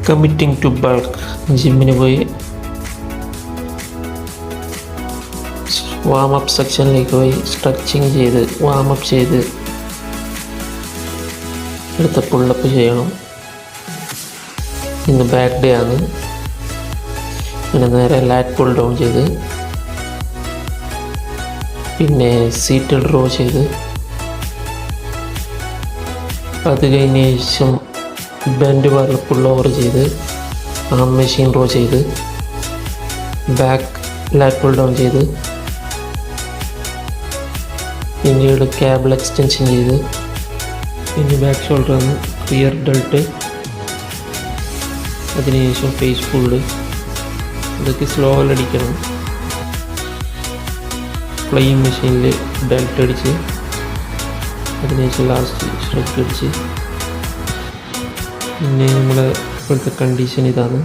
Committing to bulk. ജിമ്മിന് പോയി warm up സെക്ഷനിലേക്ക് പോയി സ്ട്രെച്ചിങ് ചെയ്ത് വാമപ്പ് ചെയ്ത് അടുത്ത പുള്ളപ്പ് ചെയ്യണം. ഇന്ന് ബാക്ക് ഡേ ആണ്. പിന്നെ നേരെ ലാറ്റ് പുൾ ഡൗൺ ചെയ്ത് പിന്നെ സീറ്റ് റോ ചെയ്ത് അത് കഴിഞ്ഞ ശേഷം ബെൻഡ് ബാറിൽ പുൾ ഓവർ ചെയ്ത് ആം മെഷീൻ റോ ചെയ്ത് ബാക്ക് ലാറ്റ് പുൾ ഡൗൺ ചെയ്ത് പിന്നീട് കേബിൾ എക്സ്റ്റൻഷൻ ചെയ്ത് പിന്നെ ബാക്ക് ഷോൾഡർ ആണ് റിയർ ഡെൽട്ട്, അതിനുശേഷം ഫേസ് പുള്ള്. ഇതൊക്കെ സ്ലോയിൽ അടിക്കണം. ഫ്ലൈയിങ് മെഷീനിൽ ഡെൽറ്റ് അടിച്ച് അതിനുശേഷം ലാസ്റ്റ് ഷ്രെഡ് അടിച്ച്. പിന്നെ നമ്മുടെ ഇപ്പോഴത്തെ കണ്ടീഷൻ ഇതാണ്.